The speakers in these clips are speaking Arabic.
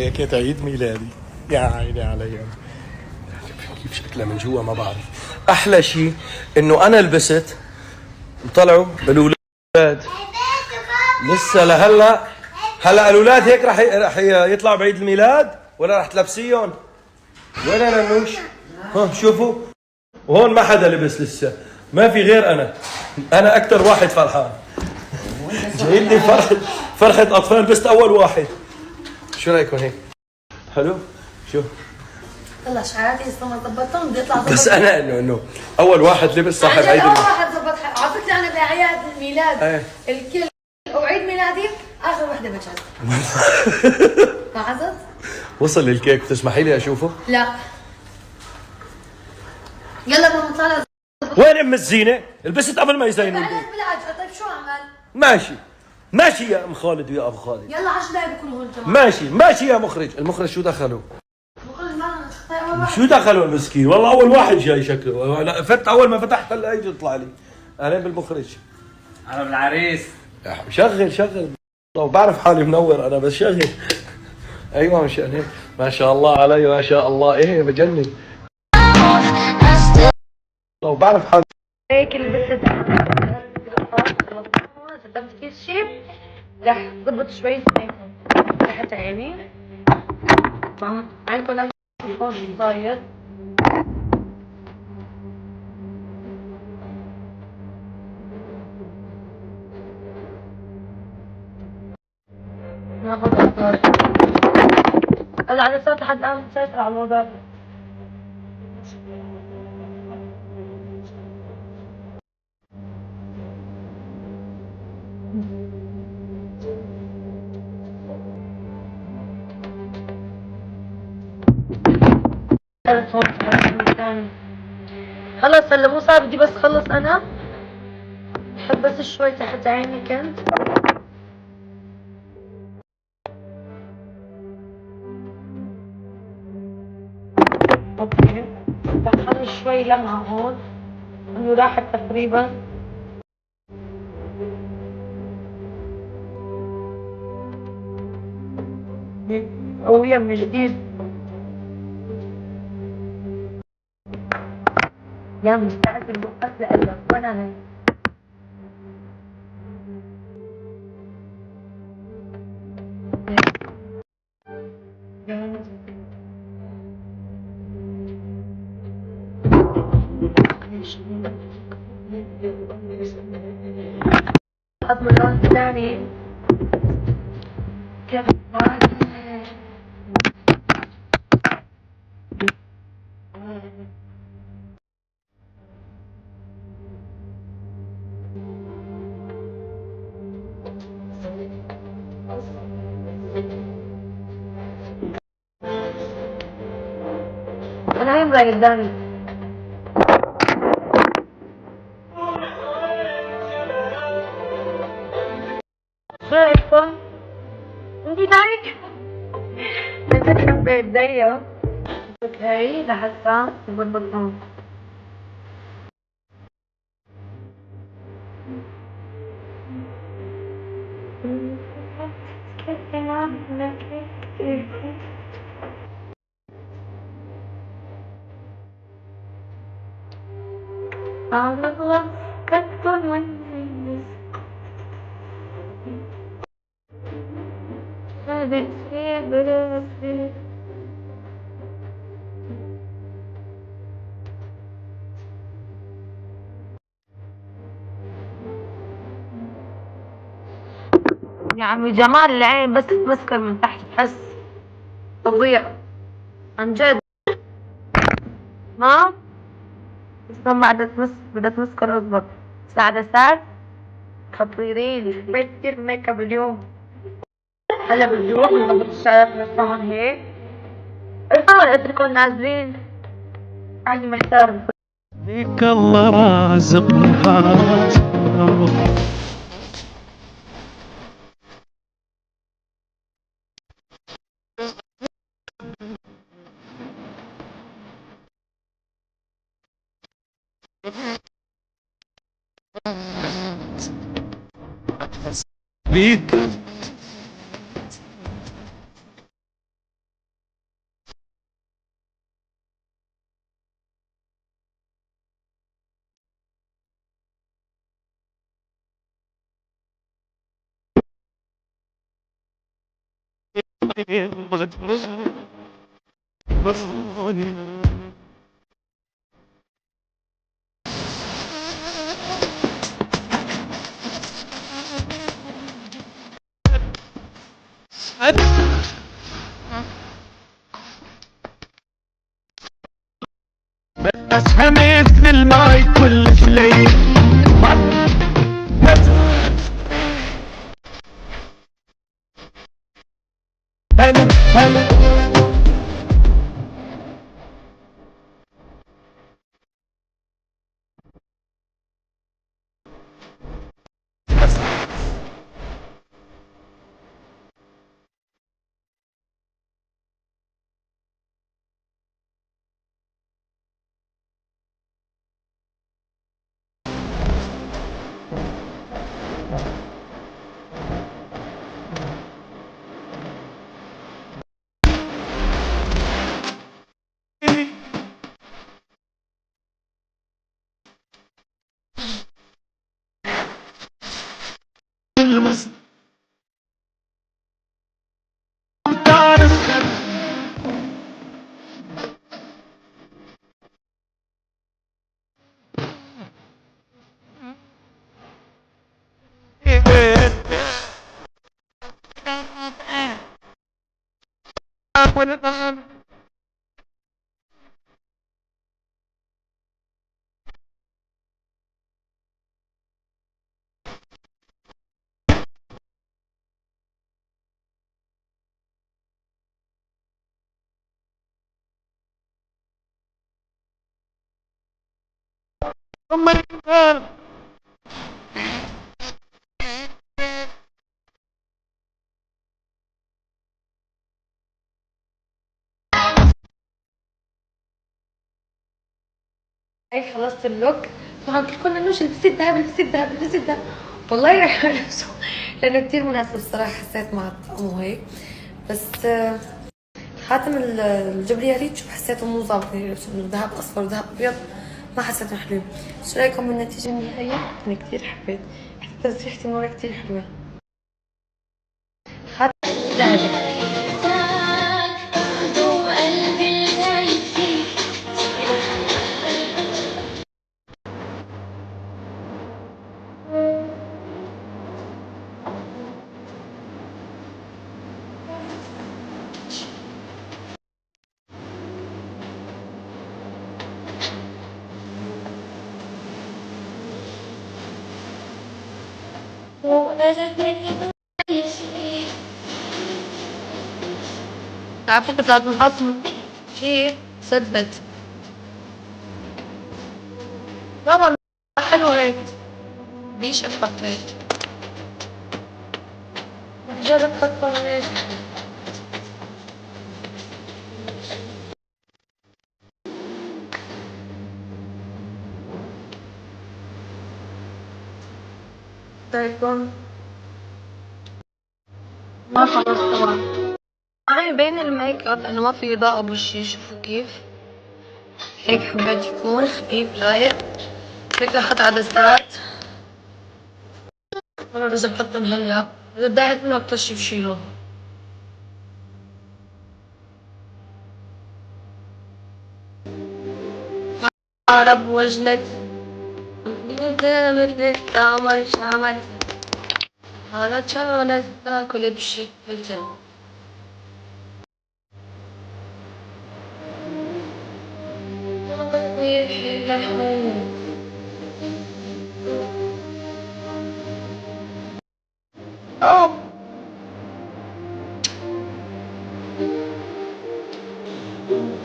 كيكة عيد ميلادي. يا عيني علي. كيف شكلها من جوا ما بعرف. احلى شيء انه انا لبست وطلعوا الاولاد لسه لهلا. هلا الاولاد هيك رح يطلعوا بعيد الميلاد ولا رح تلبسيهم؟ وين ننوش؟ ها شوفوا، وهون ما حدا لبس لسه، ما في غير انا اكثر واحد فرحان. جاي لي فرحة اطفال بس اول واحد. شو رايكم هيك؟ حلو؟ شو؟ والله شعراتي لسه ما ظبطتهم، بدي اطلع بس انا انه اول واحد لبس صاحب عيد اول واحد ظبط. على فكره انا باعياد الميلاد ايه الكل او عيد ميلادي اخر وحده بجهز. لاحظت؟ وصل الكيك، بتسمحي لي اشوفه؟ لا يلا بدنا نطلع. وين ام الزينه؟ لبست قبل ما يزينوا بعدين البيت. بالعجقه. طيب شو اعمل؟ ماشي ماشي يا ام خالد ويا ابو خالد. يلا 10 دقايق بكونوا هون جماعه. ماشي يا مخرج. المخرج شو دخله؟ بقول ما طيب شو دخله المسكين؟ والله اول واحد جاي شكله. اول ما فتحت هلا اجى يطلع لي. اهلين بالمخرج. انا بالعريس. شغل بعرف حالي منور انا بس شغل. ايوه مشان هيك. ما شاء الله علي ما شاء الله. ايه بجنن. بعرف حالي هيك لبست قدمت كل شيء. رح ضبط شوي تحت عيني. عندكم لمس هون صاير. ناخذ أفكار. هلا على صوت لحد الآن مسيطر على الموضوع. خلص هلا مو صار بدي بس خلص انا. بحب بس شوي تحت عيني كنت. اوكي دخلني شوي لمعة هون انه راحت تقريبا. قوية من جديد. يا مستعد بوقف لقلبك وانا هيك. حط من اللون الثاني كيف انا هاي مراية قدامي. شو رايكم؟ انتي نايم؟ نزلت بايديا هاي لحتى نظبطهم. يا عمي جمال العين بس تمسكر من تحت تحس فظيع عن جد. ها بس لما بدها تمسكر اضبط. بس عدسات خطيرين. بيت كتير ميك اب اليوم. هلا بدي اروح نظبط الشعر نرفعهم هيك. ارفعوا اتركوا نازلين. عندي محتار. ليك الله رازقها. بيك اسهمت في الماي كل شيء هيك خلصت اللوك. طبعا كنا نقول البسي الذهب البسي الذهب البسي الذهب. والله راح البسه لانه كثير مناسب الصراحه، حسيت مع الطقم وهيك. بس خاتم الجبرياليت شو حسيته مو ظابط، انه ذهب اصفر وذهب ابيض ما حسيتهم حلوين. شو رايكم بالنتيجه النهائيه؟ انا كثير حبيت، حتى تسريحتي من ورا كثير حلوه. خاتم ذهبي. على فكرة بتاعت الخصم شي ثبت. طبعا حلو هيك، ليش اتفقت جرب تفكر هيك. تايكون ما خلص طبعا. هاي بين الميك اب انه ما في اضاءة بوشي، شوفوا كيف هيك حبيت يكون خفيف رايق. هيك اخذت عدسات انا اذا بحطهم هلا اذا بدعت منه اكتر شي بشيله. عرب وجنت بدك تعمل شعمل على شغلة تاكل بشي فلتر.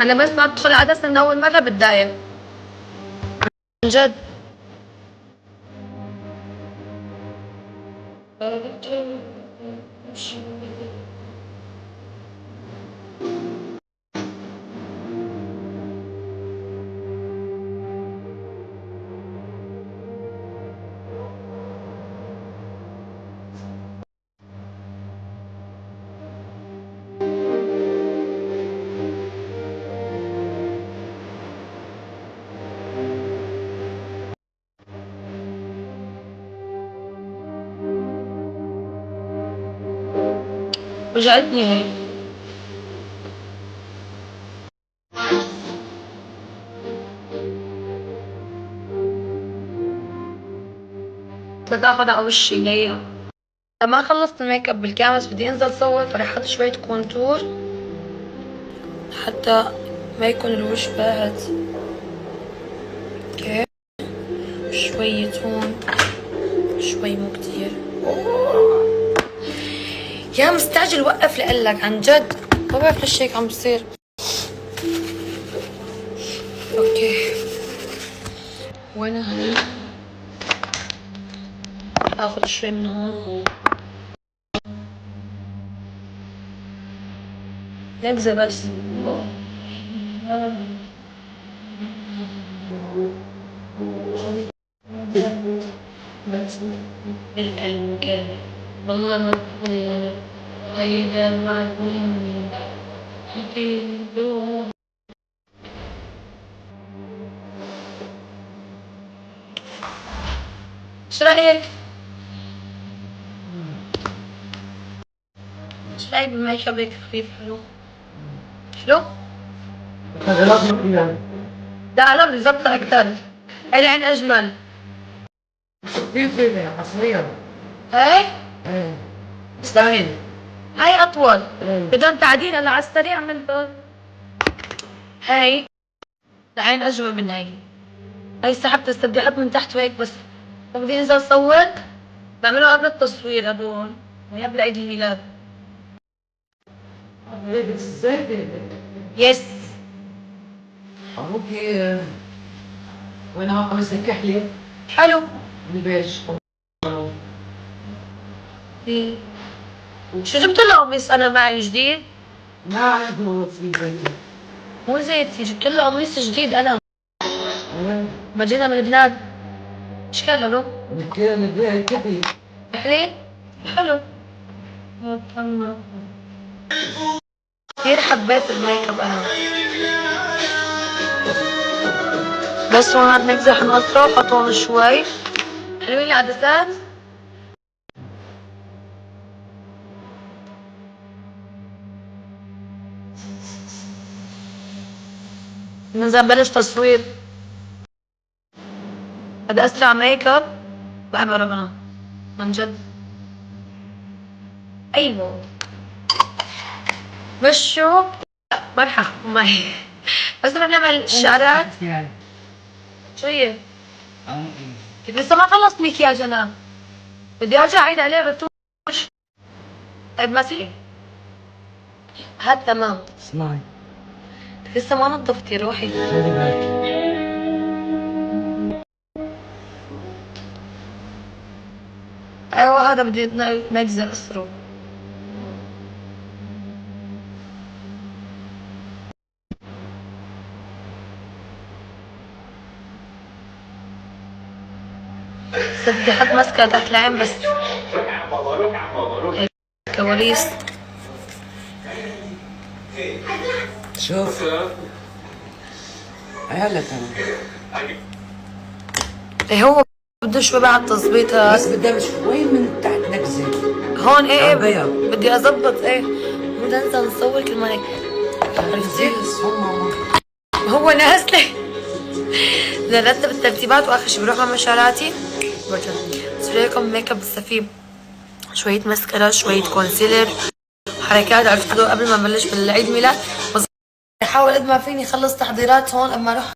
انا بس ما بدخل عدسة من اول مرة بتضايق عن جد. وجعتني هيك. بدي اخذ على وشي ليه. لما خلصت الميك اب بالكامل بدي انزل صور، فرح احط شوية كونتور حتى ما يكون الوش باهت. اوكي شوية هون، شوي مو كتير. يا مستعجل وقف لقلك عن جد، ما بعرف ليش هيك عم بصير. اوكي وين هني؟ اخذ شوي من هون، نبذة بس. والله شو رأيك؟ شو رأيك بالميك اب هيك خفيف حلو؟ حلو؟ لا انا بدي ظبطها اكثر، العين اجمل. حصريا. هاي؟ ايه. استعين. هاي اطول، بدهم تعديل هلا على السريع من دول. هاي العين اجمل من هاي. هاي سحبت بس بدي احط من تحت وهيك بس. بدي انزل صور بعملها قبل التصوير هدول قبل عيد الميلاد. يس. اوكي. وين هو قميص الكحلي؟ حلو. البيج. شو جبت له قميص انا معي جديد؟ ما عنده في البيت. مو زيتي، جبت له قميص جديد انا. ما جينا من لبنان. ايش كان له؟ كان البيت كحلي. كحلي؟ حلو. كثير حبيت الميك اب انا. بس هون نمزح نقطره وحطهم شوي. حلوين العدسات؟ ننزل نبلش تصوير. بدي اسرع ميك اب بعمله انا عن جد. ايوه وشه لا ما رح احكم معي. بس بدنا نعمل الشعرات. شو هي؟ لسه ما خلصت مكياج انا، بدي ارجع اعيد عليه رتوش. طيب مسحي هاد تمام. اسمعي. لسه ما نظفتي روحي. خلي بالك. ايوه هذا بدي نجزء اسره. بس بدي احط ماسكة تحت العين بس. كواليس. شوف. هلا تمام. ايه هو بده شوي بعد تظبيطها. بس بدها شوي من تحت نكزة. هون ايه بيض. بدي اظبط ايه. بدي انزل نصور كمان هيك. عرفتي؟ هو نازله. نرتب الترتيبات واخر شي بروح على مشاراتي. بسوي لكم ميك اب بالسفيب. شوية ماسكارا، شوية كونسيلر، حركات عرفتوا قبل ما نبلش بالعيد ميلاد. بحاول قد ما فيني خلص تحضيرات هون قبل ما اروح